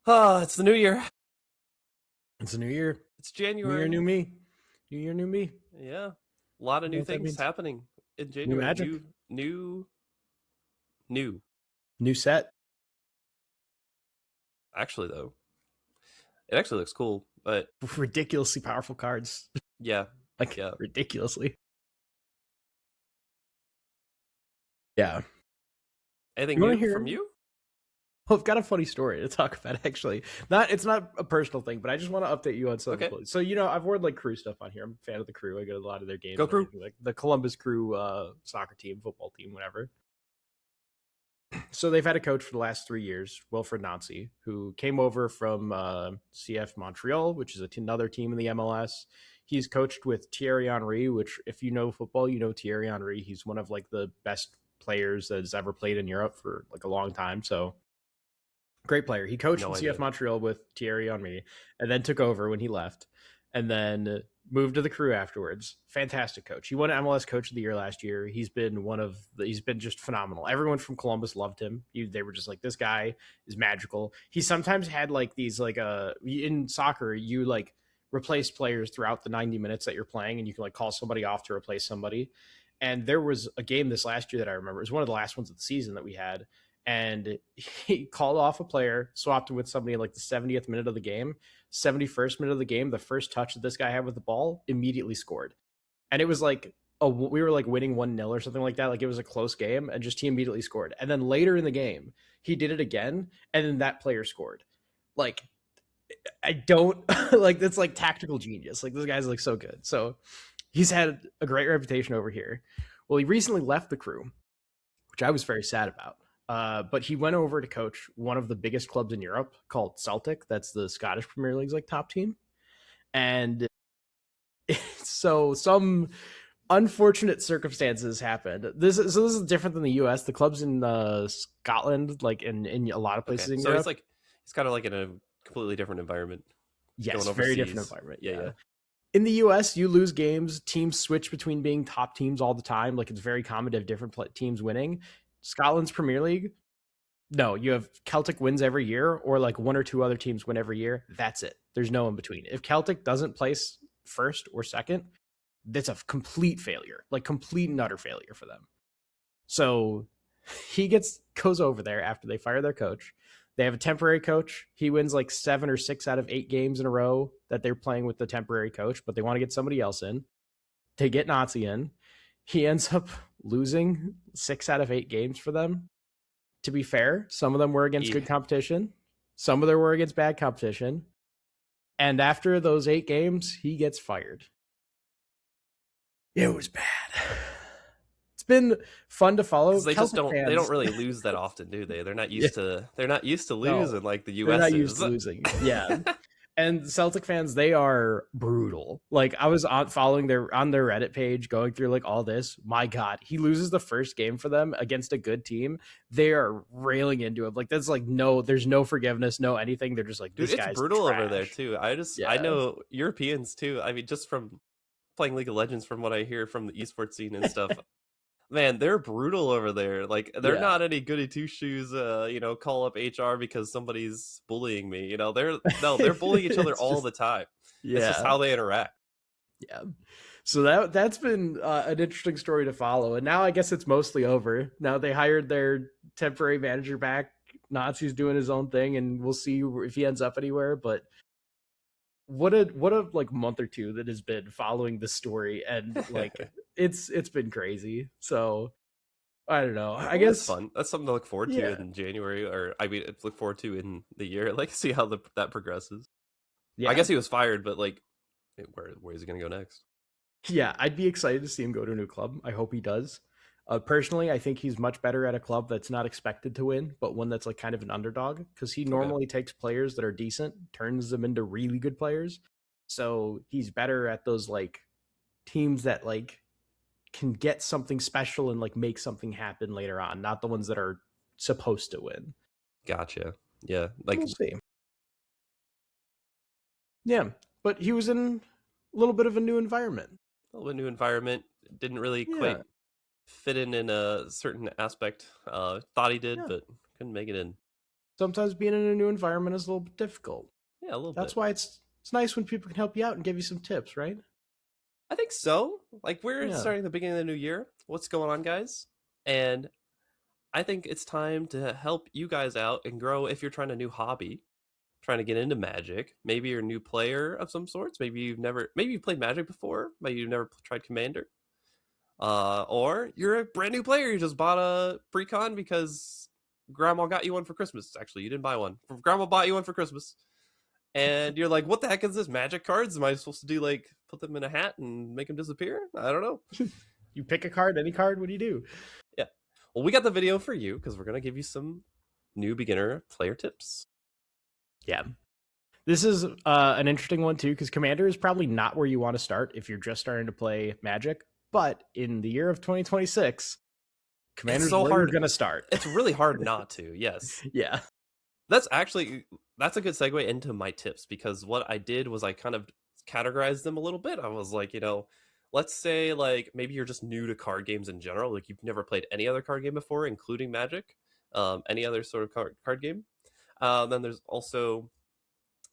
It's the new year. It's a new year. It's New year, January. new me. New year, new me. Yeah. A lot of You know new what that things means? happening in New January. magic. New. New set. Actually, though, it actually looks cool. But Ridiculously powerful cards. yeah, Like, yeah. ridiculously. Yeah. Anything You want to new hear? from you? Well, I've got a funny story to talk about, actually. It's not a personal thing, but I just want to update you on something Okay. cool. So, I've worn like Crew stuff on here. I'm a fan of the Crew. I go to a lot of their games Go and Crew. everything. Like the Columbus Crew soccer team, football team, whatever. So they've had a coach for the last 3 years, Wilfred Nancy, who came over from CF Montreal, which is another team in the MLS. He's coached with Thierry Henry, which, if you know football, you know Thierry Henry. He's one of like the best players that's ever played in Europe for like a long time. So great player. He coached in No CF idea. Montreal with Thierry Henry, and then took over when he left, and then moved to the Crew afterwards. Fantastic coach. He won MLS Coach of the Year last year. He's been just phenomenal. Everyone from Columbus loved him. They were just like, this guy is magical. He sometimes had like these like in soccer you like replace players throughout the 90 minutes that you're playing, and you can like call somebody off to replace somebody. And there was a game this last year that I remember. It was one of the last ones of the season that we had, and he called off a player, swapped him with somebody in like the 70th minute of the game. 71st minute of the game, the first touch that this guy had with the ball, immediately scored. And it was like we were like winning 1-0 or something like that. Like it was a close game, and just he immediately scored. And then later in the game, he did it again, and then that player scored. Like, I don't like that's like tactical genius. Like, this guy's like so good. So he's had a great reputation over here. Well, he recently left the Crew, which I was very sad about. But he went over to coach one of the biggest clubs in Europe called Celtic. That's the Scottish Premier League's like top team. And so some unfortunate circumstances happened. This is different than the U.S. The clubs in Scotland, like in a lot of Okay. places in So Europe, it's kind of like in a completely different environment. yes, Going very different overseas. environment. Yeah, Yeah. yeah. In the US, you lose games, teams switch between being top teams all the time. Like, it's very common to have different teams winning. Scotland's Premier League, no, you have Celtic wins every year, or like one or two other teams win every year. That's it. There's no in between. If Celtic doesn't place first or second, that's a complete failure, like complete and utter failure for them. So he goes over there after they fire their coach. They have a temporary coach. He wins like 7 or 6 out of 8 games in a row that they're playing with the temporary coach, but they want to get somebody else in. They get Nazi in. He ends up losing 6 out of 8 games for them. To be fair, some of them were against Yeah. good competition, some of them were against bad competition. And after those 8 games, he gets fired. It was bad. It's been fun to follow. Because Celtic they don't fans, really lose that often, do they? yeah, They're not used to no, losing like the they're US not used is. to losing. Yeah. And Celtic fans, they are brutal. Like, I was following on their Reddit page, going through like all this. My God, he loses the first game for them against a good team. They are railing into him. Like, that's like there's no forgiveness, no anything. They're just like, Dude, this it's guy's brutal over there trash. too. I Yeah. know Europeans too. I mean, just from playing League of Legends, from what I hear from the esports scene and stuff, man, they're brutal over there. Like, they're Yeah. not any goody two shoes. Call up HR because somebody's bullying me. They're bullying each other It's all just, the time. It's just yeah. how they interact. Yeah. So that's been an interesting story to follow. And now I guess it's mostly over. Now they hired their temporary manager back. Nazi's doing his own thing, and we'll see if he ends up anywhere. But what a like month or two that has been following the story, and like it's been crazy. So I don't know. I Well, that's guess, fun. That's something to look forward to yeah, in January, or I mean, look forward to in the year. Like, see how that progresses. I yeah, guess he was fired, but like, where is he gonna go next? yeah. I'd be excited to see him go to a new club. I hope he does. Personally, I think he's much better at a club that's not expected to win, but one that's like kind of an underdog, because he Okay. normally takes players that are decent, turns them into really good players. So he's better at those like teams that like can get something special and like make something happen later on, not the ones that are supposed to win. Gotcha. Yeah, like We'll see. Yeah, but he was in a little bit of a new environment. a little bit new environment. Didn't really quite Yeah, fit in a certain aspect. Thought he did, yeah. but couldn't make it in. Sometimes being in a new environment is a little bit difficult. Yeah, a little That's bit. why it's nice when people can help you out and give you some tips, right? I think so. Like we're Yeah. starting the beginning of the new year. What's going on, guys? And I think it's time to help you guys out and grow if you're trying a new hobby, trying to get into Magic. Maybe you're a new player of some sorts. Maybe you've played Magic before, but you've never tried Commander. Or you're a brand new player. You just bought a precon because grandma got you one for Christmas. Actually, you didn't buy one. Grandma bought you one for Christmas. And you're like, what the heck is this? Magic cards? Am I supposed to do like put them in a hat and make them disappear? I don't know. You pick a card, any card, what do you do? Yeah. Well, we got the video for you because we're gonna give you some new beginner player tips. Yeah. This is an interesting one too, because Commander is probably not where you want to start if you're just starting to play Magic. But in the year of 2026, It's Commander's so where you're hard. gonna start. It's really hard not to. Yes. Yeah. That's actually that's a good segue into my tips because what I did was I kind of categorized them a little bit. I was like, let's say like maybe you're just new to card games in general, like you've never played any other card game before, including Magic, any other sort of card game. Then there's also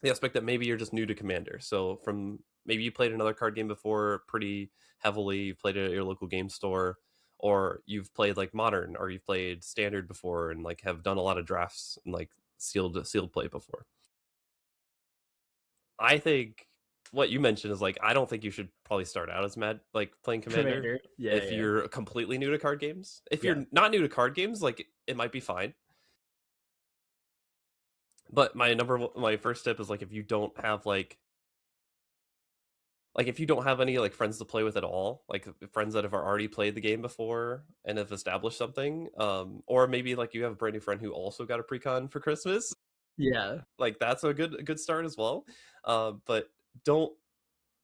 the aspect that maybe you're just new to Commander. So from maybe you played another card game before pretty heavily, you played it at your local game store, or you've played like Modern, or you've played Standard before, and like have done a lot of drafts and like sealed play before. I think what you mentioned is like I don't think you should probably start out as mad like playing Commander Commander. Yeah, if yeah. you're completely new to card games. If Yeah. you're not new to card games, like it might be fine. But my first tip is like if you don't have like if you don't have any like friends to play with at all, like friends that have already played the game before and have established something, or maybe like you have a brand new friend who also got a precon for Christmas, Yeah. like that's a good start as well. But don't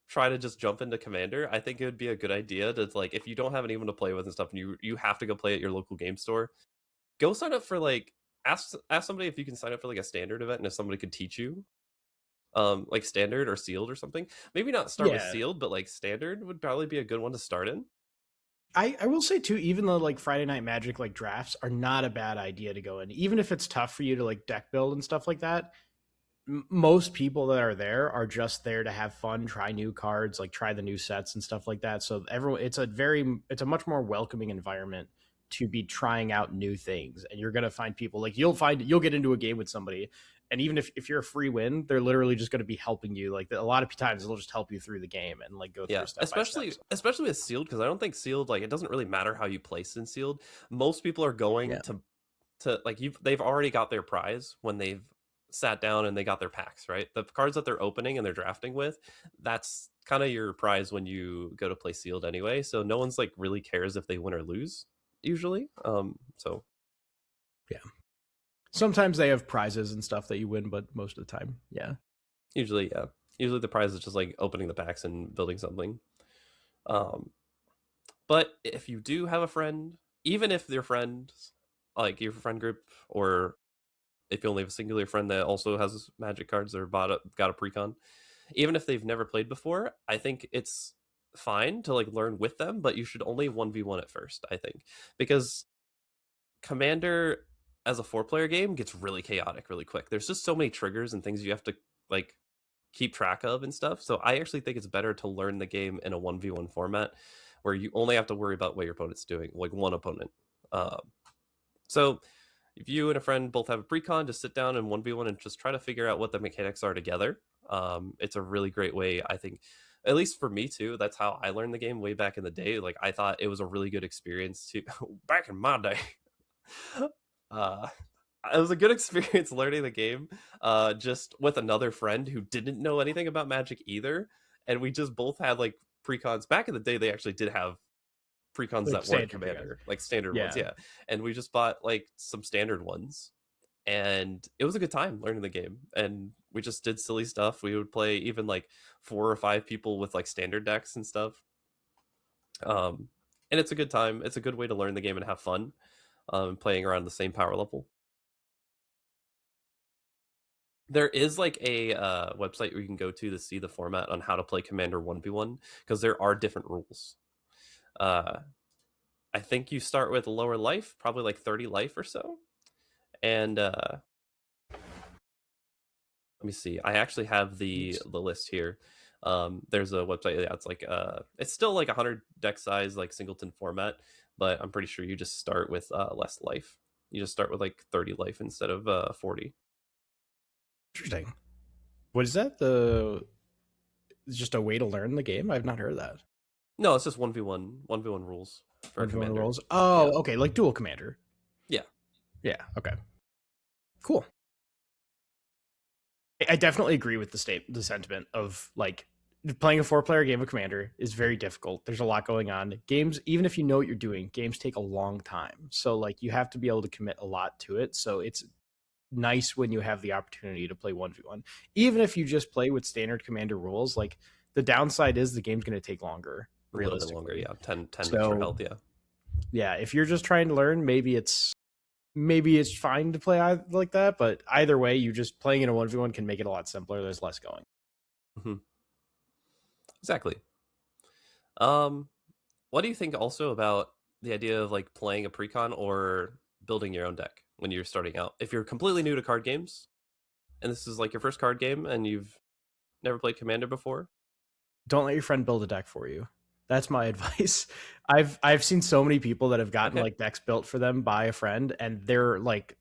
try to just jump into Commander. I think it would be a good idea to like if you don't have anyone to play with and stuff, and you have to go play at your local game store, go sign up for like ask somebody if you can sign up for like a standard event and if somebody could teach you like standard or sealed or something. Maybe not start with Yeah. sealed, but like standard would probably be a good one to start in. I will say too, even though like Friday Night Magic like drafts are not a bad idea to go in, even if it's tough for you to like deck build and stuff like that. Most people that are there are just there to have fun, try new cards, like try the new sets and stuff like that. So everyone, it's a much more welcoming environment to be trying out new things. And you're gonna find people like you'll get into a game with somebody, and even if you're a free win, they're literally just gonna be helping you. Like a lot of times they'll just help you through the game and like go Yeah, through step by step. especially with sealed because I don't think sealed like it doesn't really matter how you place in sealed. Most people are going Yeah. to like they've already got their prize when they've sat down and they got their packs, right? The cards that they're opening and they're drafting with, that's kind of your prize when you go to play sealed anyway. So no one's like really cares if they win or lose usually. So Yeah. Sometimes they have prizes and stuff that you win, but most of the time, yeah. usually, yeah. Usually the prize is just like opening the packs and building something. Um, but if you do have a friend, even if their friends, like your friend group, or if you only have a singular friend that also has magic cards or got a precon, even if they've never played before, I think it's fine to like learn with them, but you should only 1v1 at first, I think. Because Commander as a four-player game gets really chaotic really quick. There's just so many triggers and things you have to like keep track of and stuff. So I actually think it's better to learn the game in a 1v1 format where you only have to worry about what your opponent's doing, like one opponent. So if you and a friend both have a precon, just sit down and 1v1 and just try to figure out what the mechanics are together. It's a really great way, I think, at least for me too. That's how I learned the game way back in the day. Like I thought it was a really good experience to back in my day. uh, it was a good experience learning the game just with another friend who didn't know anything about Magic either. And we just both had like precons. Back in the day, they actually did have precons Like that weren't standard pickups. Commander, like standard ones, Yeah. yeah. And we just bought like some standard ones, and it was a good time learning the game. And we just did silly stuff. We would play even like 4 or 5 people with like standard decks and stuff. And it's a good time. It's a good way to learn the game and have fun. Playing around the same power level. There is like a website where you can go to see the format on how to play Commander 1v1 because there are different rules. Uh, I think you start with lower life, probably like 30 life or so. And Let me see. I actually have the Oops. list here. There's a website that's like it's still like 100 deck size, like singleton format, but I'm pretty sure you just start with less life. You just start with like 30 life instead of 40. Interesting. What is that? The just a way to learn the game? I've not heard of that. No, it's just 1v1 rules for a 1v1 commander. rolls. Yeah. Oh, okay, like dual commander. Yeah. Yeah. Okay. Cool. I definitely agree with the sentiment of like playing a 4-player game of Commander is very difficult. There's a lot going on. Games, even if you know what you're doing, games take a long time. So like you have to be able to commit a lot to it. So it's nice when you have the opportunity to play 1v1. Even if you just play with standard Commander rules, like the downside is the game's going to take longer A little bit longer. realistically. Yeah. 10 extra So health. Yeah. yeah, if you're just trying to learn, maybe it's fine to play like that, but either way, you just playing in a 1v1 can make it a lot simpler. There's less going. Hmm. Exactly. Um, what do you think also about the idea of like playing a precon or building your own deck when you're starting out? If you're completely new to card games and this is like your first card game and you've never played Commander before, Don't let your friend build a deck for you. That's my advice. I've seen so many people that have gotten okay, like decks built for them by a friend, and they're like,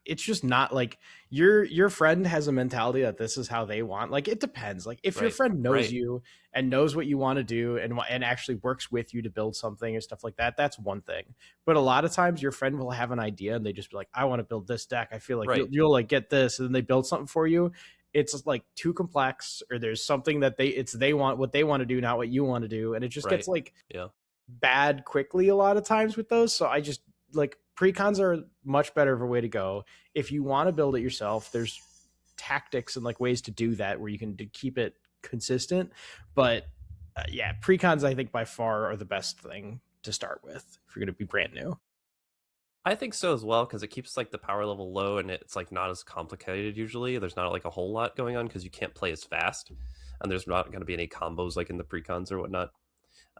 it's just not like your friend has a mentality that this is how they want. Like it depends. Like if your right, friend knows right, you and knows what you want to do and actually works with you to build something and stuff like that, that's one thing. But a lot of times your friend will have an idea and they just be like, I want to build this deck. I feel like right, you'll like get this, and then they build something for you. It's like too complex, or there's something that they want what they want to do, not what you want to do, and it just gets right. like Yeah, bad quickly a lot of times with those. So I just like precons are much better of a way to go. If you want to build it yourself, there's tactics and like ways to do that where you can keep it consistent. But yeah, precons I think by far are the best thing to start with if you're going to be brand new. I think so as well because it keeps like the power level low and it's like not as complicated usually. There's not like a whole lot going on because you can't play as fast, and there's not going to be any combos like in the precons or whatnot.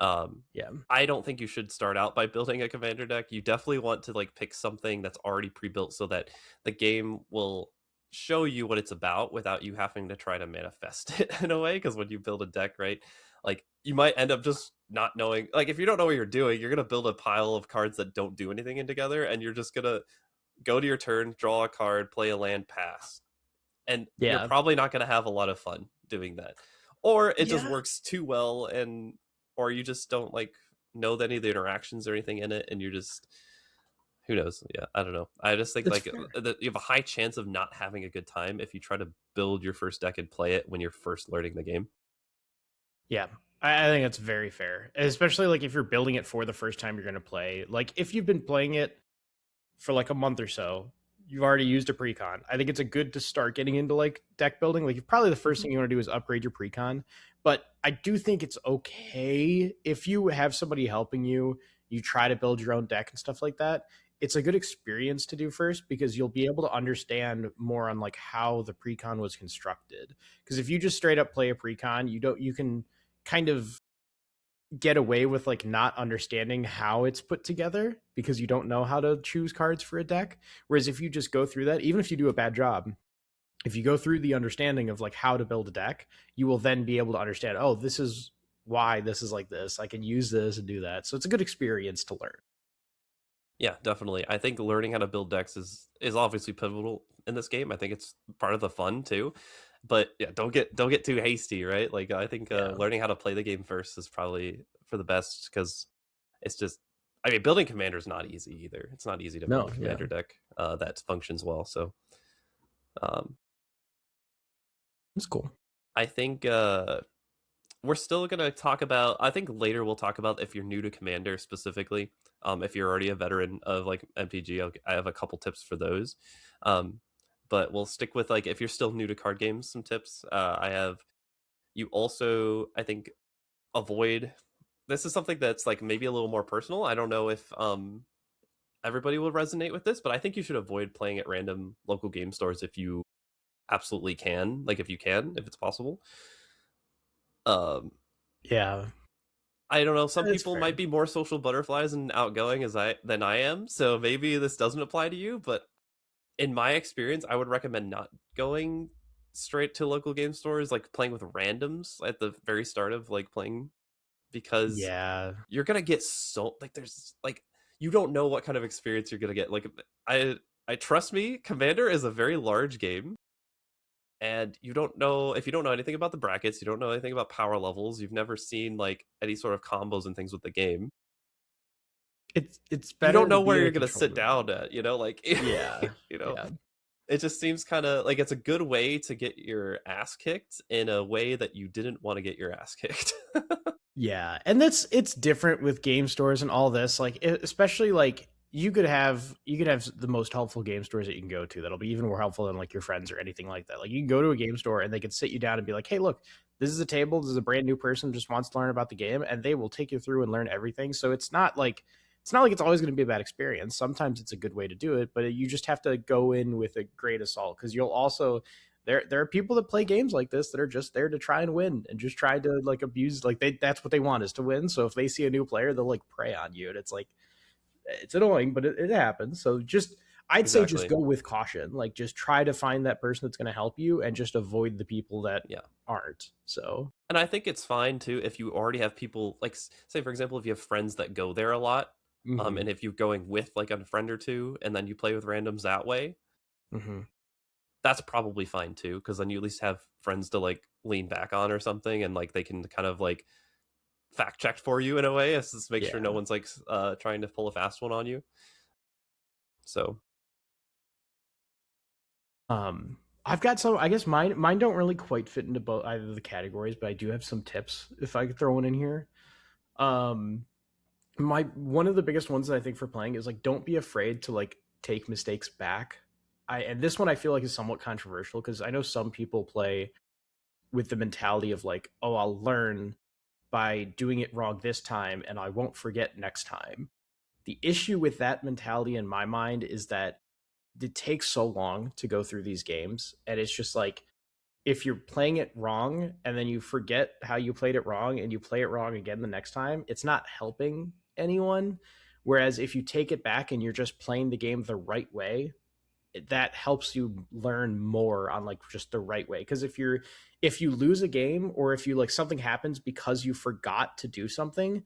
Um, Yeah. I don't think you should start out by building a commander deck. You definitely want to like pick something that's already pre-built so that the game will show you what it's about without you having to try to manifest it in a way. Because when you build a deck, right, like you might end up just not knowing. Like if you don't know what you're doing, you're gonna build a pile of cards that don't do anything in together, and you're just gonna go to your turn, draw a card, play a land, pass, and you're Yeah. probably not gonna have a lot of fun doing that, or it just Yeah. works too well, and or you just don't like know any of the interactions or anything in it, and you're just who knows. Yeah, I don't know. I just think That's like fair. that you have a high chance of not having a good time if you try to build your first deck and play it when you're first learning the game. Yeah. I think that's very fair, especially like if you're building it for the first time you're going to play. Like if you've been playing it for like a month or so, you've already used a precon. I think it's a good to start getting into like deck building. Like probably the first Mhm. thing you want to do is upgrade your precon. But I do think it's okay if you have somebody helping you, you try to build your own deck and stuff like that. It's a good experience to do first because you'll be able to understand more on like how the precon was constructed. Because if you just straight up play a precon, you can kind of get away with like not understanding how it's put together because you don't know how to choose cards for a deck. Whereas if you just go through that, even if you do a bad job, if you go through the understanding of like how to build a deck, you will then be able to understand, oh, this is why this is like this. I can use this and do that. So it's a good experience to learn. Yeah, definitely. I think learning how to build decks is obviously pivotal in this game. I think it's part of the fun too. But yeah, don't get too hasty, right? Like I think Yeah. learning how to play the game first is probably for the best because it's just I mean building commander is not easy either. It's not easy to build No, a yeah. commander deck that functions well. So um, It's cool. I think we're still gonna talk about. I think later we'll talk about if you're new to Commander specifically. If you're already a veteran of like MTG, I have a couple tips for those. Um, but we'll stick with like if you're still new to card games, some tips. I have you also I think avoid. This is something that's like maybe a little more personal. I don't know if everybody will resonate with this, but I think you should avoid playing at random local game stores if you absolutely can. Like if you can, if it's possible. Um, Yeah. I don't know. Some It's people might fair. be more social butterflies and outgoing as I than I am, so maybe this doesn't apply to you. But in my experience, I would recommend not going straight to local game stores, like playing with randoms at the very start of like playing, because Yeah. you're gonna get so like there's like you don't know what kind of experience you're gonna get. Like I I trust me, Commander is a very large game, and you don't know if you don't know anything about the brackets, you don't know anything about power levels, you've never seen like any sort of combos and things with the game. It's You don't better to know be where in a you're gonna controlled sit down environment. at, like Yeah. you know. Yeah. It just seems kind of like it's a good way to get your ass kicked in a way that you didn't want to get your ass kicked. Yeah, and it's different with game stores and all this. Like, especially like you could have the most helpful game stores that you can go to. That'll be even more helpful than like your friends or anything like that. Like, you can go to a game store and they can sit you down and be like, "Hey, look, this is a table. This is a brand new person who just wants to learn about the game," and they will take you through and learn everything. So it's not like it's always going to be a bad experience. Sometimes it's a good way to do it, but you just have to go in with a great assault because you'll also there are people that play games like this that are just there to try and win and just try to like abuse like that's what they want is to win. So if they see a new player, they'll like prey on you, and it's like it's annoying, but it happens. So just I'd say just Exactly. go with caution. Like just try to find that person that's going to help you and just avoid the people that Yeah. aren't. So And I think it's fine too if you already have people like say for example if you have friends that go there a lot, hmm and if you're going with like a friend or two and then you play with randoms that way, hmm that's probably fine too because then you at least have friends to like lean back on or something, and like they can kind of like fact check for you in a way, as to make sure no yeah. one's like trying to pull a fast one on you. So I've got some. I guess mine don't really quite fit into both either of the categories, but I do have some tips if I could throw one in here. Um, my one of the biggest ones that I think for playing is like don't be afraid to like take mistakes back. And this one I feel like is somewhat controversial because I know some people play with the mentality of like, oh, I'll learn by doing it wrong this time and I won't forget next time. The issue with that mentality in my mind is that it takes so long to go through these games, and it's just like if you're playing it wrong and then you forget how you played it wrong and you play it wrong again the next time, it's not helping anyone. Whereas if you take it back and you're just playing the game the right way, that helps you learn more on like just the right way. Because if you lose a game or if you like something happens because you forgot to do something,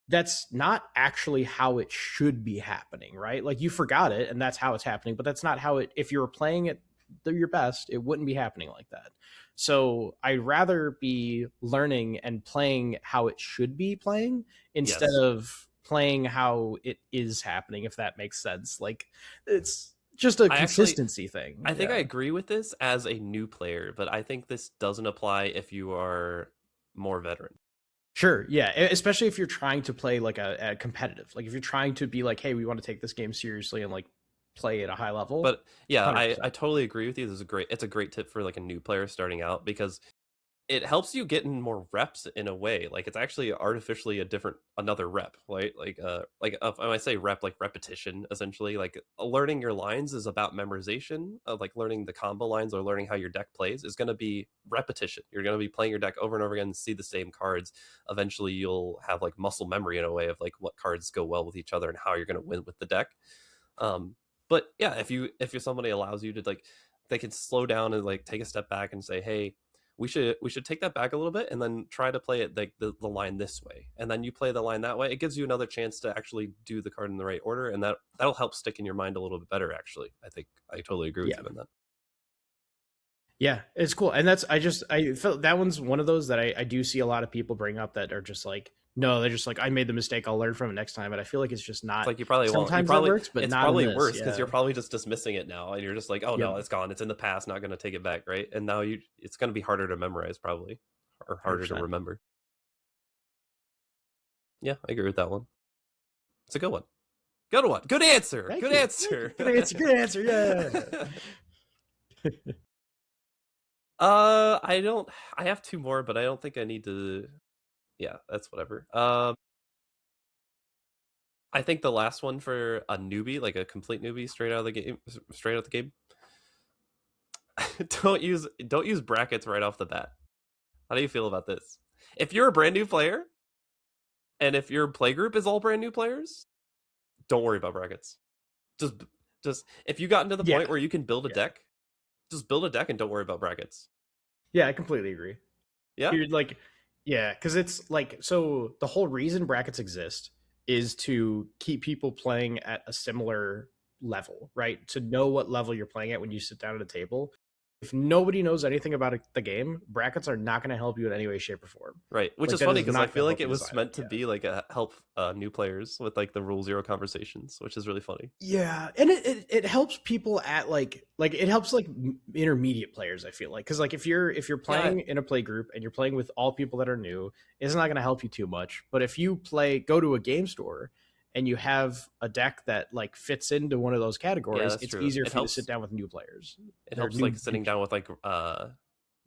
that's not actually how it should be happening, right? Like you forgot it and that's how it's happening, but that's not how it, if you were playing it your best, it wouldn't be happening like that. So I'd rather be learning and playing how it should be playing instead yes, of playing how it is happening, if that makes sense. Like it's just a I actually consistency thing. I think I Yeah. agree with this as a new player, but I think this doesn't apply if you are more veteran. Sure. Yeah. Especially if you're trying to play like a competitive, like if you're trying to be like, hey, we want to take this game seriously and like play at a high level, But yeah, I 100%. totally agree with you. This is a great it's a great tip for like a new player starting out because it helps you get in more reps in a way. Like it's actually artificially a different another rep, right? When I say rep, like repetition, essentially. Like learning your lines is about memorization. Of like learning the combo lines or learning how your deck plays is going to be repetition. You're going to be playing your deck over and over again and see the same cards. Eventually, you'll have like muscle memory in a way of like what cards go well with each other and how you're going to win with the deck. Um, but yeah, if somebody allows you to like, they can slow down and like take a step back and say, hey, we should take that back a little bit and then try to play it like the line this way, and then you play the line that way. It gives you another chance to actually do the card in the right order, and that'll help stick in your mind a little bit better. Actually, I think I totally agree with Yeah. you on that. Yeah. It's cool. And I felt that one's one of those that I do see a lot of people bring up that are just like, no, they're just like, I made the mistake. I'll learn from it next time. But I feel like it's just It's not, like you probably won't. You sometimes that probably works, but it's not in probably this. worse because Yeah. you're probably just dismissing it now, and you're just like, oh Yep. no, it's gone. It's in the past. Not going to take it back, right? And now it's going to be harder to memorize probably, or harder to 100%. remember. Yeah, I agree with that one. It's a good one. Good one. Good answer. Thank Good you. Thank you. answer. Good answer. Good answer. Yeah. I don't. I have two more, but I don't think I need to. Yeah, that's whatever. I think the last one for a newbie, like a complete newbie, straight out the game. Don't use brackets right off the bat. How do you feel about this? If you're a brand new player, and if your play group is all brand new players, don't worry about brackets. Just, just if you got into the Yeah. point where you can build a Yeah. deck, just build a deck and don't worry about brackets. Yeah, I completely agree. Yeah, You're like, yeah, because it's like, so the whole reason brackets exist is to keep people playing at a similar level, right? To know what level you're playing at when you sit down at a table. If nobody knows anything about the game, brackets are not going to help you in any way, shape, or form. right. Which Like is that funny is because I not going feel to like help it you was design it. meant to be like a help new players with like the rule zero conversations, which is really funny. Yeah, and it helps people at like it helps like intermediate players. I feel like because like if you're Yeah, playing in a play group and you're playing with all people that are new, it's not going to help you too much. But if you go to a game store and you have a deck that like fits into one of those yeah, categories, that's it's true. easier for you to sit down with new players It or helps new like new sitting down people. with like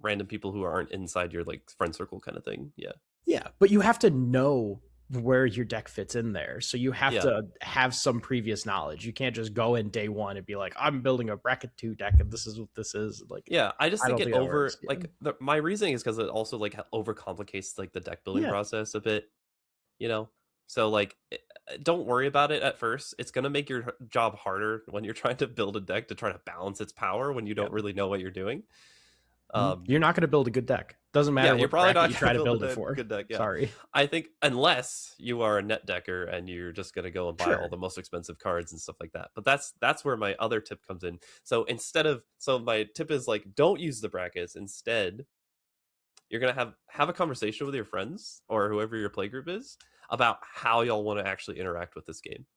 random people who aren't inside your like friend circle kind of thing. Yeah. Yeah, but you have to know where your deck fits in there. So you have Yeah. to have some previous knowledge. You can't just go in day one and be like, I'm building a bracket two deck and this is what this is. Like, Yeah, I just I think don't it think that over works. Yeah. like my reasoning is because it also like overcomplicates like the deck building Yeah. process a bit, you know. So like, don't worry about it at first. It's gonna make your job harder when you're trying to build a deck to try to balance its power when you Yeah. don't really know what you're doing. You're not going to build a good deck. Doesn't Yeah, matter you're what probably bracket not you gonna try to build build it a for. good deck. Yeah, Sorry. I think unless you are a net decker and you're just gonna go and buy all Sure. the most expensive cards and stuff like that. But that's where my other tip comes in. So my tip is like, don't use the brackets. Instead, you're gonna have a conversation with your friends or whoever your playgroup is about how y'all want to actually interact with this game.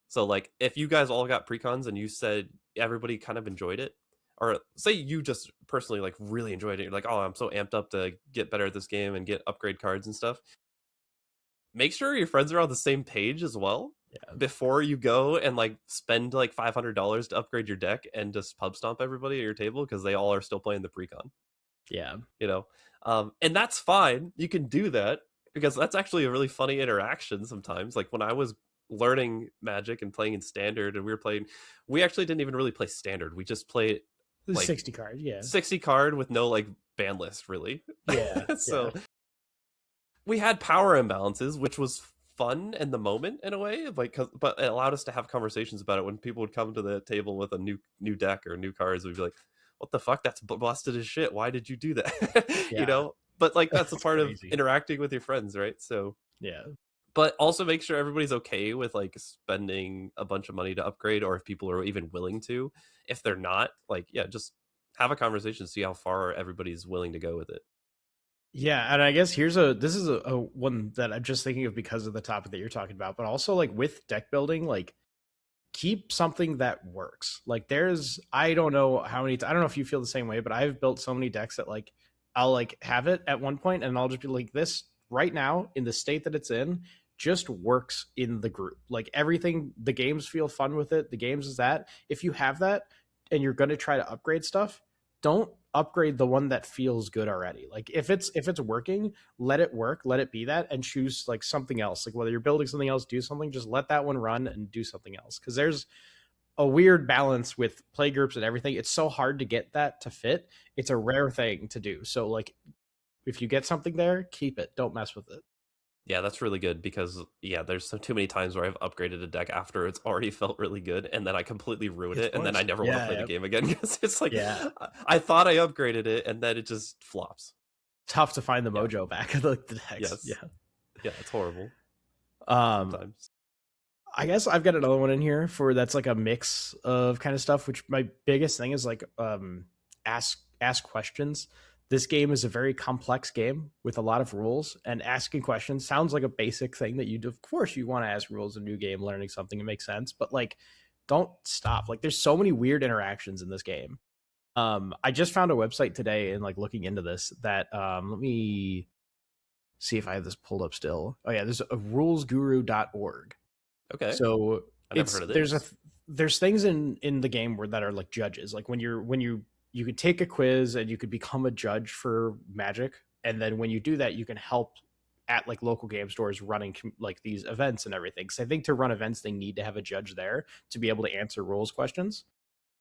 So like if you guys all got precons and you said everybody kind of enjoyed it, or say you just personally like really enjoyed it, you're like, oh, I'm so amped up to get better at this game and get upgrade cards and stuff. Make sure your friends are on the same page as well Yeah. before you go and like spend like $500 to upgrade your deck and just pub stomp everybody at your table because they all are still playing the precon. Yeah. You know, and that's fine. You can do that because that's actually a really funny interaction sometimes. Like when I was learning Magic and playing in Standard, and we actually didn't even really play Standard. We just played This is like 60 cards. Yeah. 60 card with no like ban list really. Yeah. Yeah. So we had power imbalances, which was fun in the moment in a way, like, but it allowed us to have conversations about it when people would come to the table with a new deck or new cards. We'd be like, "What the fuck? That's busted as shit. Why did you do that?" You Yeah. know. But like that's a It's part of crazy. interacting with your friends, right? So, Yeah. but also make sure everybody's okay with like spending a bunch of money to upgrade, or if people are even willing to. If they're not, like, yeah, just have a conversation, see how far everybody's willing to go with it. Yeah, and I guess this is a one that I'm just thinking of because of the topic that you're talking about, but also like with deck building, like keep something that works. Like there's I don't know how many I don't know if you feel the same way, but I've built so many decks that like I'll like have it at one point and I'll just be like this right now in the state that it's in just works in the group. Like everything the games feel fun with it. The games is that if you have that and you're going to try to upgrade stuff, don't upgrade the one that feels good already. Like if it's working, let it work, let it be that and choose like something else. Like whether you're building something else, do something, just let that one run and do something else. Cause there's a weird balance with play groups and everything. It's so hard to get that to fit. It's a rare thing to do. So like if you get something there, keep it. Don't mess with it. Yeah, that's really good because yeah, there's too many times where I've upgraded a deck after it's already felt really good, and then I completely ruin It's it, and then I worse. never want to play the Yeah. game again because it's like Yeah. I thought I upgraded it, and then it just flops. Tough to find the Yeah. mojo back of like the decks. Yes. Yeah. Yeah, it's horrible Um sometimes. I guess I've got another one in here for that's like a mix of kind of stuff, which my biggest thing is like ask questions. This game is a very complex game with a lot of rules, and asking questions sounds like a basic thing that you do. Of course, you want to ask rules in a new game, learning something, it makes sense, but like don't stop. Like there's so many weird interactions in this game. I just found a website today and like looking into this that let me see if I have this pulled up still. Oh yeah, there's a rulesguru.org. Okay, So I never it's heard of this. there's things in the game where that are like judges. Like when you could take a quiz and you could become a judge for Magic, and then when you do that, you can help at like local game stores running like these events and everything. Because I think to run events, they need to have a judge there to be able to answer rules questions.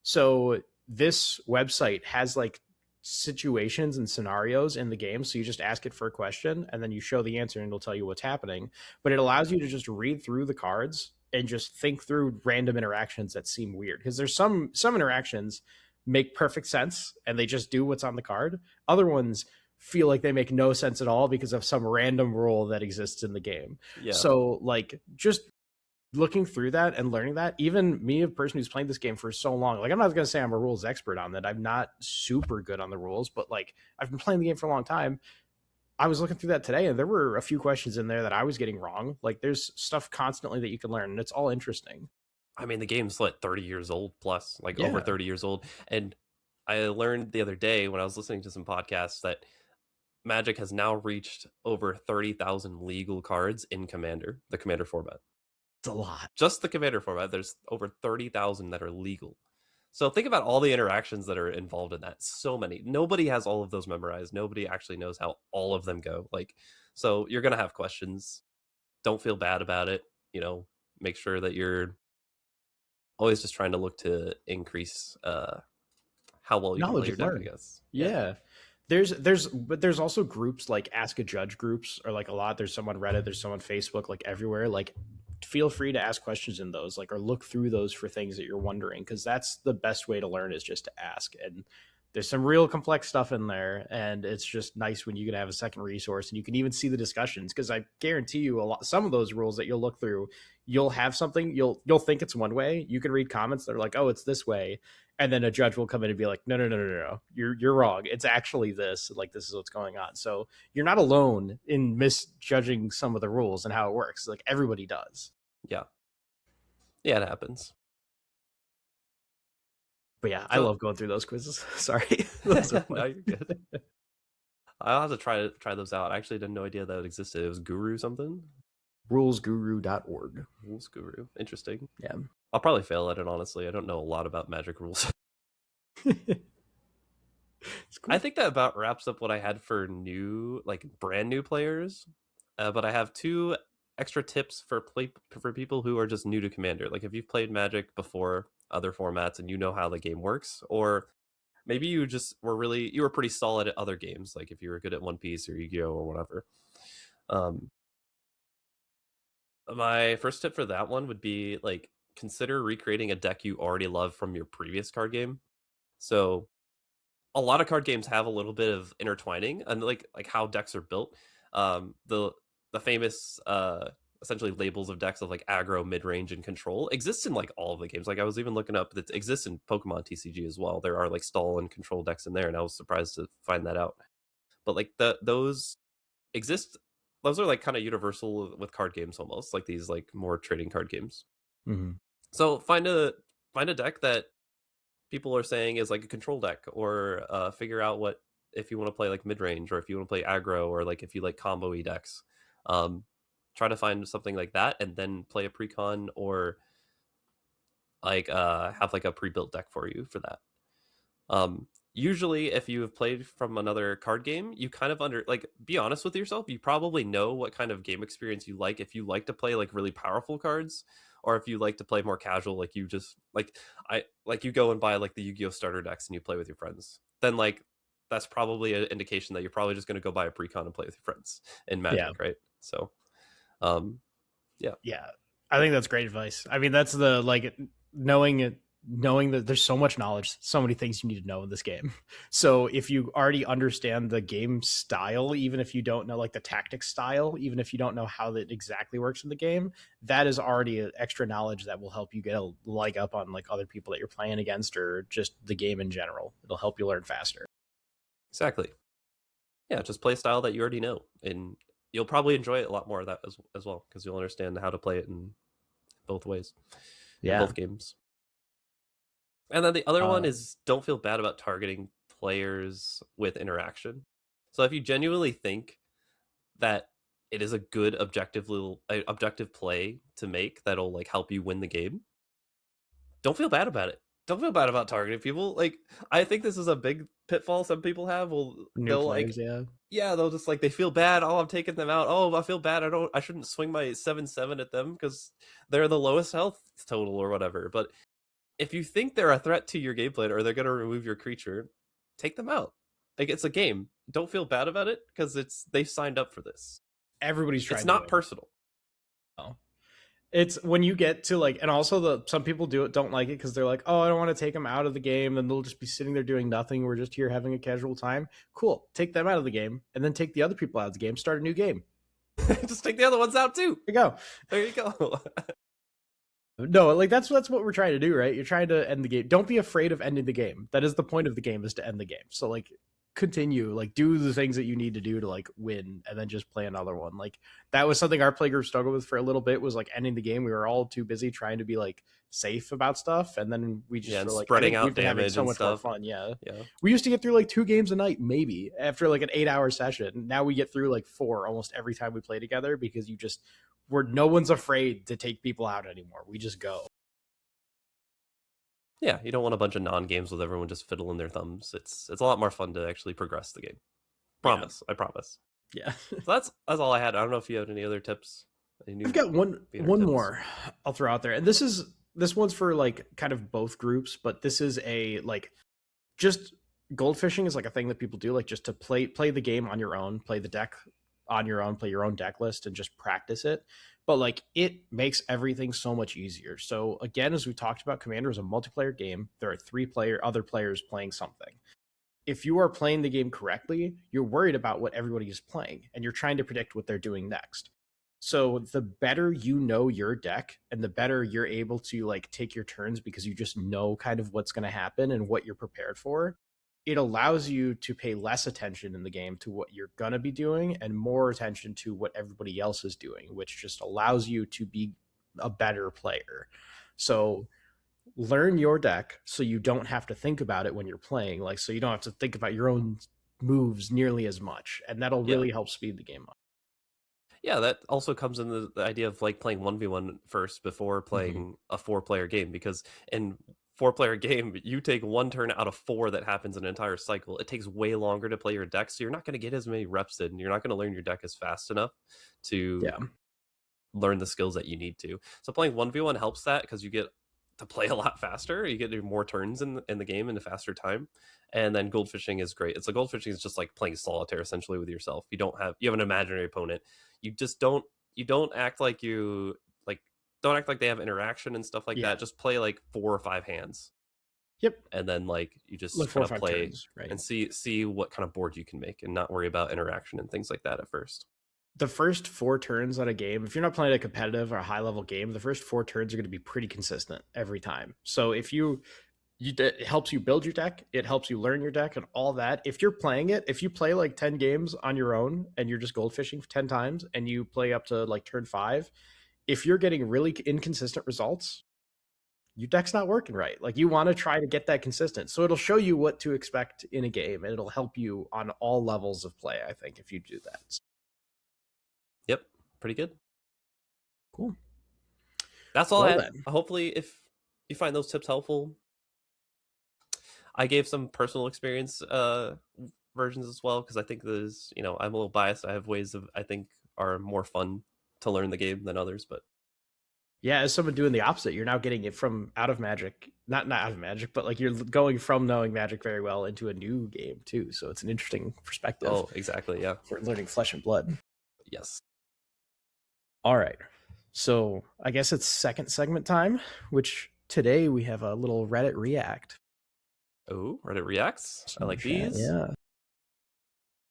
So this website has like situations and scenarios in the game. So you just ask it for a question and then you show the answer and it'll tell you what's happening. But it allows you to just read through the cards and just think through random interactions that seem weird. Because there's some interactions make perfect sense and they just do what's on the card. Other ones feel like they make no sense at all because of some random rule that exists in the game. Yeah. So like just looking through that and learning that, even me, a person who's playing this game for so long, like I'm not going to say I'm a rules expert on that. I'm not super good on the rules, but like I've been playing the game for a long time. I was looking through that today and there were a few questions in there that I was getting wrong. Like there's stuff constantly that you can learn and it's all interesting. I mean, the game's like 30 years old plus, like over Yeah. 30 years old. And I learned the other day when I was listening to some podcasts that Magic has now reached over 30,000 legal cards in Commander, the Commander format. It's a lot. Just the Commander format, there's over 30,000 that are legal. So think about all the interactions that are involved in that. So many. Nobody has all of those memorized. Nobody actually knows how all of them go. Like, so you're going to have questions. Don't feel bad about it. You know, make sure that you're always just trying to look to increase how well you can Knowledge play you your deck, I learn. guess. Yeah. There's also groups like Ask a Judge groups or like a lot. There's some on Reddit, there's some on Facebook, like everywhere. Like feel free to ask questions in those, like, or look through those for things that you're wondering, because that's the best way to learn is just to ask. And there's some real complex stuff in there, and it's just nice when you can have a second resource and you can even see the discussions, because I guarantee you a lot, some of those rules that you'll look through, you'll have something, you'll think it's one way, you can read comments that are like, oh, it's this way, and then a judge will come in and be like, no, no, no, no, no, you're wrong, it's actually this, like this is what's going on. So you're not alone in misjudging some of the rules and how it works, like everybody does. Yeah. Yeah, it happens. But yeah, I So love going through those quizzes. Sorry. Those are no, fun. you're good. I'll have to try those out. I actually didn't no idea that it existed. It was Guru something. Rulesguru.org. Rules Guru. Interesting. Yeah. I'll probably fail at it, honestly. I don't know a lot about Magic rules. It's I cool. think that about wraps up what I had for new, like brand new players. But I have two extra tips for people who are just new to Commander. Like if you've played Magic before other formats and you know how the game works, or maybe you just you were pretty solid at other games, like if you were good at One Piece or Yu-Gi-Oh or whatever. Um, my first tip for that one would be like consider recreating a deck you already love from your previous card game. So a lot of card games have a little bit of intertwining and like how decks are built. The famous essentially labels of decks of like aggro, mid range, and control exists in like all of the games. Like I was even looking up that exists in Pokemon TCG as well. There are like stall and control decks in there, and I was surprised to find that out. But like those exist. Those are like kind of universal with card games almost, like these like more trading card games. Mm-hmm. So find a deck that people are saying is like a control deck, or figure out what if you want to play like mid range, or if you want to play aggro, or like if you like combo decks. Um, Try to find something like that, and then play a precon, or like have like a pre-built deck for you for that. Usually if you have played from another card game, you kind of be honest with yourself, you probably know what kind of game experience you like, if you like to play like really powerful cards, or if you like to play more casual, like you just you go and buy like the Yu-Gi-Oh starter decks and you play with your friends, then like that's probably an indication that you're probably just going to go buy a precon and play with your friends in Yeah. Magic, right? So um yeah. Yeah. I think that's great advice. I mean, that's the like knowing it, knowing that there's so much knowledge, so many things you need to know in this game. So if you already understand the game style, even if you don't know like the tactic style, even if you don't know how that exactly works in the game, that is already an extra knowledge that will help you get a leg up on like other people that you're playing against, or just the game in general. It'll help you learn faster. Exactly. Yeah, just play a style that you already know, and you'll probably enjoy it a lot more of that as well, because you'll understand how to play it in both ways, in Yeah. both games. And then the other one Uh, is don't feel bad about targeting players with interaction. So if you genuinely think that it is a good objective play to make that'll like help you win the game, don't feel bad about it. Don't feel bad about targeting people. Like I think this is a big pitfall some people have. New They'll like, players, yeah. yeah, they'll just like they feel bad. Oh, I'm taking them out. Oh, I feel bad. I shouldn't swing my 7/7 at them because they're the lowest health total or whatever. But if you think they're a threat to your gameplay or they're gonna remove your creature, take them out. Like it's a game. Don't feel bad about it because they signed up for this. Everybody's It's tried not doing personal. it. It's when you get to like, and also some people don't like it because they're like, oh, I don't want to take them out of the game, and they'll just be sitting there doing nothing. We're just here having a casual time. Cool, take them out of the game, and then take the other people out of the game. Start a new game. Just take the other ones out too. There you go. There you go. No, like that's what we're trying to do, right? You're trying to end the game. Don't be afraid of ending the game. That is the point of the game, is to end the game. So like continue, like do the things that you need to do to like win, and then just play another one. Like that was something our playgroup struggled with for a little bit, was like ending the game. We were all too busy trying to be like safe about stuff, and then we just And were like, I spreading think out we've been having damage so and much more stuff. fun. Yeah. Yeah. We used to get through like 2 games a night, maybe, after like an 8-hour session. Now we get through like 4 almost every time we play together, because no one's afraid to take people out anymore. We just go. Yeah, you don't want a bunch of non-games with everyone just fiddling their thumbs. It's a lot more fun to actually progress the game. Promise. Yeah. I promise. Yeah. So that's all I had. I don't know if you had any other tips. I've got one more I'll throw out there. And this one's for like kind of both groups, but this is a like just goldfishing is like a thing that people do, like just to play the game on your own, play the deck on your own, play your own deck list and just practice it. But like it makes everything so much easier. So again, as we talked about, Commander is a multiplayer game. There are 3 other players playing something. If you are playing the game correctly, you're worried about what everybody is playing, and you're trying to predict what they're doing next. So the better you know your deck, and the better you're able to like take your turns, because you just know kind of what's going to happen and what you're prepared for, it allows you to pay less attention in the game to what you're going to be doing and more attention to what everybody else is doing, which just allows you to be a better player. So learn your deck so you don't have to think about it when you're playing, like so you don't have to think about your own moves nearly as much, and that'll really help speed the game up. Yeah, that also comes in the idea of like playing 1v1 first before playing a 4-player game, because in 4-player game, you take 1 turn out of 4 that happens in an entire cycle. It takes way longer to play your deck, so you're not going to get as many reps in. You're not going to learn your deck as fast enough to learn the skills that you need to. So playing 1v1 helps that, because you get to play a lot faster. You get to do more turns in the game in a faster time. And then goldfishing is great. Goldfishing is just like playing solitaire essentially with yourself. You have an imaginary opponent. You just don't act like don't act like they have interaction and stuff like that. Just play like 4 or 5 hands. Yep. And then like you just kind of play turns, right? And see what kind of board you can make, and not worry about interaction and things like that at first. The first 4 turns on a game, if you're not playing a competitive or a high level game, the first 4 turns are going to be pretty consistent every time. So if it helps you build your deck, it helps you learn your deck and all that. If you're playing it, if you play like 10 games on your own and you're just goldfishing 10 times and you play up to like turn 5, if you're getting really inconsistent results, your deck's not working right. Like you want to try to get that consistent. So it'll show you what to expect in a game, and it'll help you on all levels of play, I think, if you do that. Yep, pretty good. Cool. That's all I had. Hopefully, if you find those tips helpful, I gave some personal experience versions as well, because I think there's, I'm a little biased. I have ways of I think are more fun to learn the game than others, but yeah, as someone doing the opposite, you're now getting it from out of Magic, not out of Magic, but like you're going from knowing Magic very well into a new game too. So it's an interesting perspective. Oh, exactly. Yeah, for learning Flesh and Blood. Yes. All right. So I guess it's second segment time, which today we have a little Reddit React. Oh, Reddit Reacts. I like these. Yeah.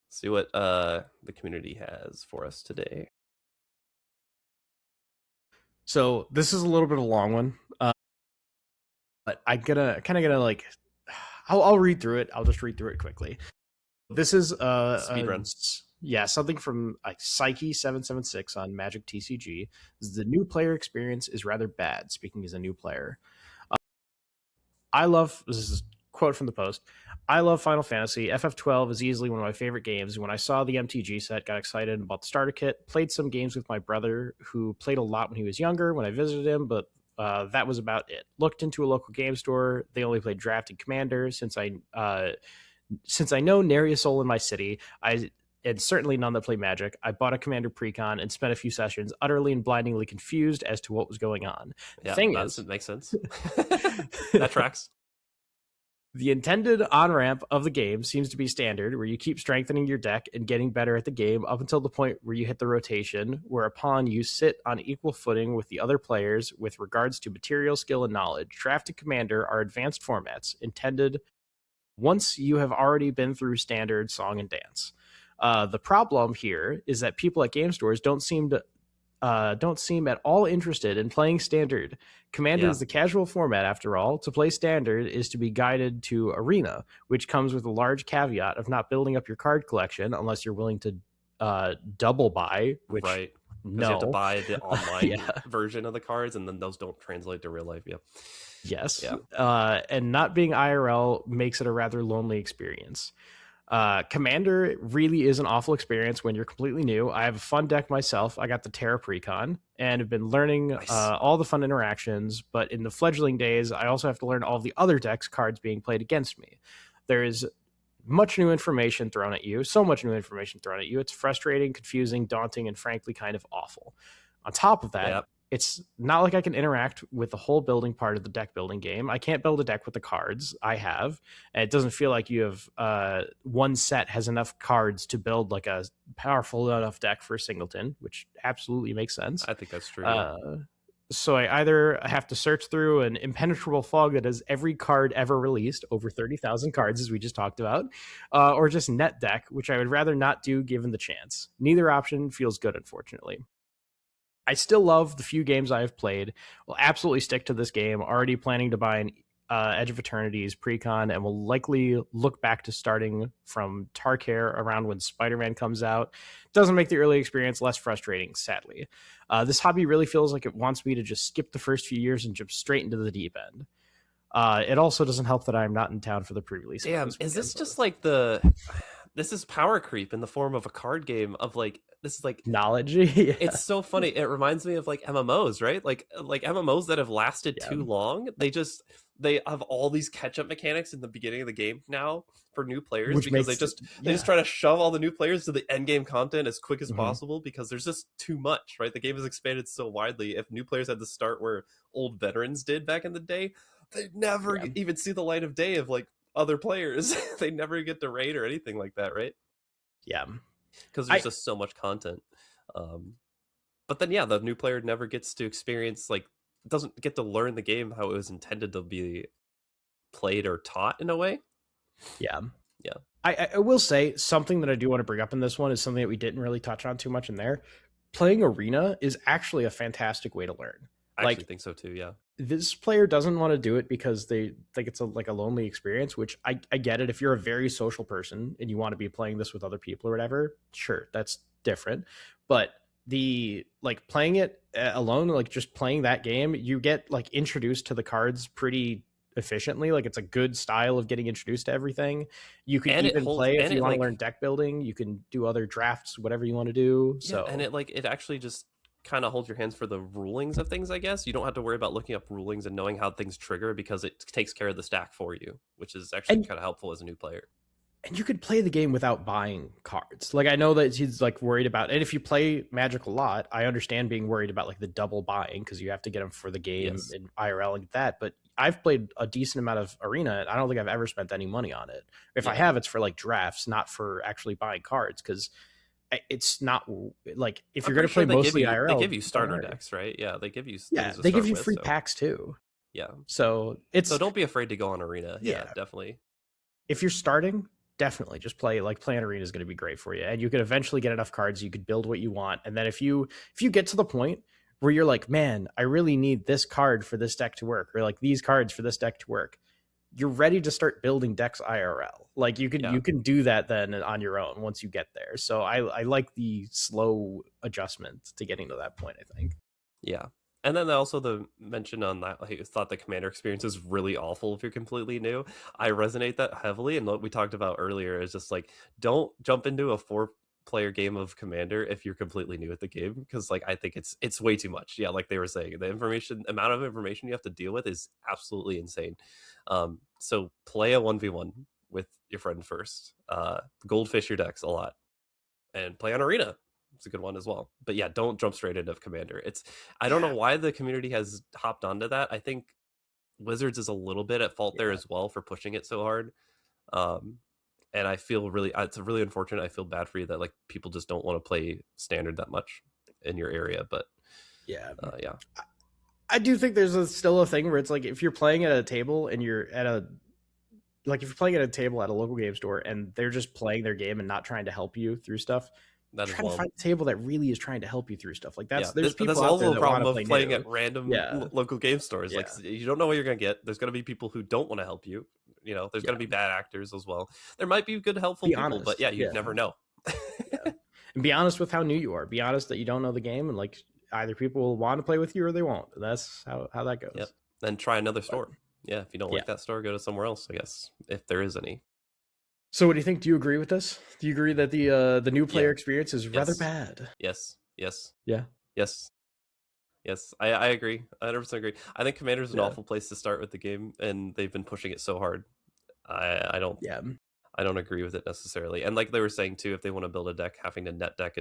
See what the community has for us today. So this is a little bit of a long one, but I'm gonna like, I'll read through it. I'll just read through it quickly. This is speedrun. Yeah, something from like Psyche776 on Magic TCG. The new player experience is rather bad, speaking as a new player. This is a quote from the post. I love Final Fantasy. FF12 is easily one of my favorite games. When I saw the MTG set, got excited and bought the starter kit. Played some games with my brother, who played a lot when he was younger, when I visited him, but that was about it. Looked into a local game store. They only played Draft and Commander. Since I know nary a soul in my city, and certainly none that play Magic, I bought a Commander Precon and spent a few sessions utterly and blindingly confused as to what was going on. Yeah, it makes sense. That tracks. The intended on ramp of the game seems to be standard, where you keep strengthening your deck and getting better at the game up until the point where you hit the rotation, whereupon you sit on equal footing with the other players with regards to material, skill, and knowledge. Draft and Commander are advanced formats intended once you have already been through standard, song, and dance. The problem here is that people at game stores don't seem at all interested in playing standard. Commander Yeah, is the casual format, after all. To play standard is to be guided to arena, which comes with a large caveat of not building up your card collection unless you're willing to double buy, which right. Because you have to no. buy the Yeah. online version of the cards, and then those don't translate to real life. Yeah, Yes. yeah, And not being IRL makes it a rather lonely experience. Commander really is an awful experience when you're completely new. I have a fun deck myself. I got the Terra Precon and have been learning nice. all the fun interactions. But in the fledgling days, I also have to learn all the other decks cards being played against me. There is much new information thrown at you, so much new information thrown at you. It's frustrating, confusing, daunting, and frankly kind of awful. On top of that, Yeah, it's not like I can interact with the whole building part of the deck building game. I can't build a deck with the cards I have. And it doesn't feel like you have one set has enough cards to build like a powerful enough deck for a singleton, which absolutely makes sense. I think that's true. Yeah, Uh, so I either have to search through an impenetrable fog that has every card ever released, over 30,000 cards, as we just talked about, or just net deck, which I would rather not do given the chance. Neither option feels good, unfortunately. I still love the few games I have played. Will absolutely stick to this game. Already planning to buy an Edge of Eternity's Precon, and will likely look back to starting from Tarkare around when Spider-Man comes out. Doesn't make the early experience less frustrating, sadly. This hobby really feels like it wants me to just skip the first few years and jump straight into the deep end. It also doesn't help that I'm not in town for the pre-release event damn. this Is weekend. this just like this is power creep in the form of a card game of like this is like Knowledge. Yeah. it's so funny. It reminds me of like MMOs, right? Like MMOs that have lasted Yeah. too long. They have all these catch up mechanics in the beginning of the game now for new players Which because makes, they just yeah. try to shove all the new players to the end game content as quick as Mm-hmm. possible because there's just too much, right? The game has expanded so widely. If new players had to start where old veterans did back in the day, they'd never Yeah. even see the light of day of like other players. They never get to raid or anything like that, right? Yeah. Because there's I just so much content. Um, but then yeah, the new player never gets to experience like doesn't get to learn the game how it was intended to be played or taught in a way. Yeah. Yeah, I will say something that I do want to bring up in this one is something that we didn't really touch on too much in there. Playing Arena is actually a fantastic way to learn. I actually Like, think so too. Yeah, this player doesn't want to do it because they think it's like a lonely experience, which I get it. If you're a very social person and you want to be playing this with other people or whatever, sure, that's different. But the like playing it alone, like just playing that game, you get like introduced to the cards pretty efficiently. Like, it's a good style of getting introduced to everything. You can and it even holds play if and you it want to like learn deck building. You can do other drafts, whatever you want to do. yeah, and So, it actually just kind of holds your hands for the rulings of things. I guess you don't have to worry about looking up rulings and knowing how things trigger because it takes care of the stack for you, which is actually and kind of helpful as a new player. and you could play the game without buying cards. Like, I know that he's like worried about, and if you play Magic a lot, I understand being worried about like the double buying because you have to get them for the game Yes. in IRL and that. But I've played a decent amount of Arena, and I don't think I've ever spent any money on it. If I Yeah. have, it's for like drafts, not for actually buying cards, because it's not like if I'm you're going pretty to play sure mostly they IRL, give you don't starter worry. decks, right? Yeah, they give you Yeah, things to they give start you with. free So packs too. yeah, So so it's, don't be afraid to go on Arena. Yeah, yeah, definitely. if you're starting, definitely just play, like, playing Arena is going to be great for you, and you could eventually get enough cards you could build what you want. And then if you get to the point where you're like, man, I really need this card for this deck to work, or like these cards for this deck to work, you're ready to start building decks IRL. Like, Yeah, you can do that then on your own once you get there. So I like the slow adjustment to getting to that point, I think. yeah. And then also the mention on that, like, thought the commander experience is really awful if you're completely new. I resonate that heavily, and what we talked about earlier is just like don't jump into a four-player game of commander if you're completely new at the game because like I think it's way too much. Yeah, like they were saying, the information amount of information you have to deal with is absolutely insane. So play a 1v1 with your friend first. Goldfish your decks a lot and play on Arena. It's a good one as well. But yeah, don't jump straight into Commander. It's I don't know Yeah. why the community has hopped onto that. I think Wizards is a little bit at fault there Yeah. as well for pushing it so hard. Um, and I feel really, it's really unfortunate. I feel bad for you that like people just don't want to play standard that much in your area. But Yeah. yeah, I do think there's still a thing where it's like if you're playing at a table and you're at a like if you're playing at a table at a local game store and they're just playing their game and not trying to help you through stuff, that as try to well. find a table that really is trying to help you through stuff. Like Yeah, there's that's people out there also a that want problem to of play playing new. at random Yeah. local game stores. Like Yeah. you don't know what you're gonna get. There's gonna be people who don't want to help you. You know, there's Yeah. gonna be bad actors as well. There might be good, helpful Be people, but honest. yeah, you Yeah. never know. Yeah. And be honest with how new you are. Be honest that you don't know the game and like either people will want to play with you or they won't. And that's how that Yep. goes. Then try another But store. Yeah, if you don't yeah. like that store, go to somewhere else, I guess, if there is any. So what do you think? Do you agree with this? Do you agree that the new player Yeah. experience is rather Yes. bad? Yes. Yes. Yeah. Yes. Yes. I agree. I 100% agree. I think Commander is an Yeah. awful place to start with the game, and they've been pushing it so hard. I don't Yeah. I don't agree with it necessarily. And like they were saying too, if they want to build a deck, having to net deck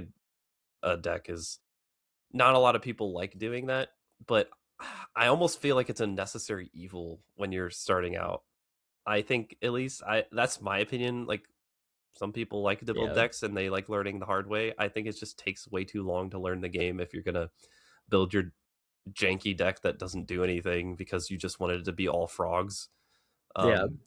a deck is not a lot of people like doing that, but I almost feel like it's a necessary evil when you're starting out. I think at least I that's my opinion. Like some people like to build Yeah. decks and they like learning the hard way. I think it just takes way too long to learn the game if you're gonna build your janky deck that doesn't do anything because you just wanted it to be all frogs. Yeah. Um,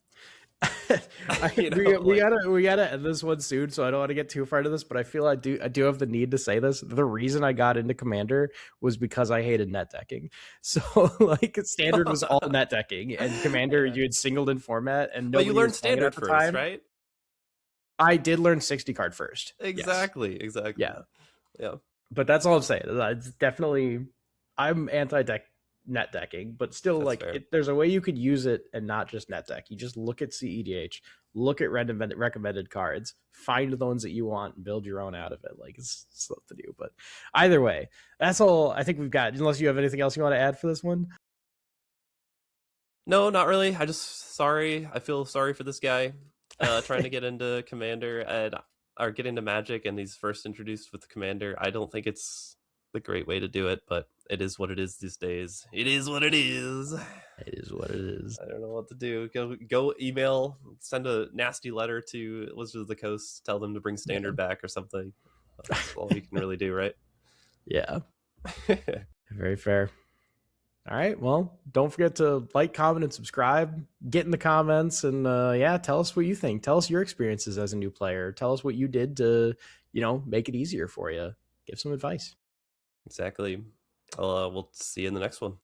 I, you know, we like gotta end this one soon, so I don't want to get too far into this, but I feel I do have the need to say this. The reason I got into Commander was because I hated net decking. So like Standard was all net decking, and Commander yeah. you had singled in format, and But you nobody was learned playing it at standard the first, time. right? I did learn 60 card first. Yes. Exactly, exactly. Yeah. Yeah, But that's all I'm saying. It's definitely I'm anti deck net decking, but still that's like fair. there's a way you could use it and not just net deck. You just look at CEDH, look at recommended cards, find the ones that you want, and build your own out of it. Like it's stuff to do. But either way, that's all I think we've got. Unless you have anything else you want to add for this one. No, not really. I just sorry. I feel sorry for this guy trying to get into Commander and or get into Magic, and he's first introduced with Commander. I don't think it's the great way to do it, but it is what it is these days. It is what it is. It is what it is. I don't know what to do. Go email, send a nasty letter to Wizards of the Coast, tell them to bring Standard back or something. That's all you can really do, right? Yeah. Very fair. All right. Well, don't forget to like, comment, and subscribe. Get in the comments and yeah, tell us what you think. Tell us your experiences as a new player. Tell us what you did to, make it easier for you. Give some advice. Exactly. We'll see you in the next one.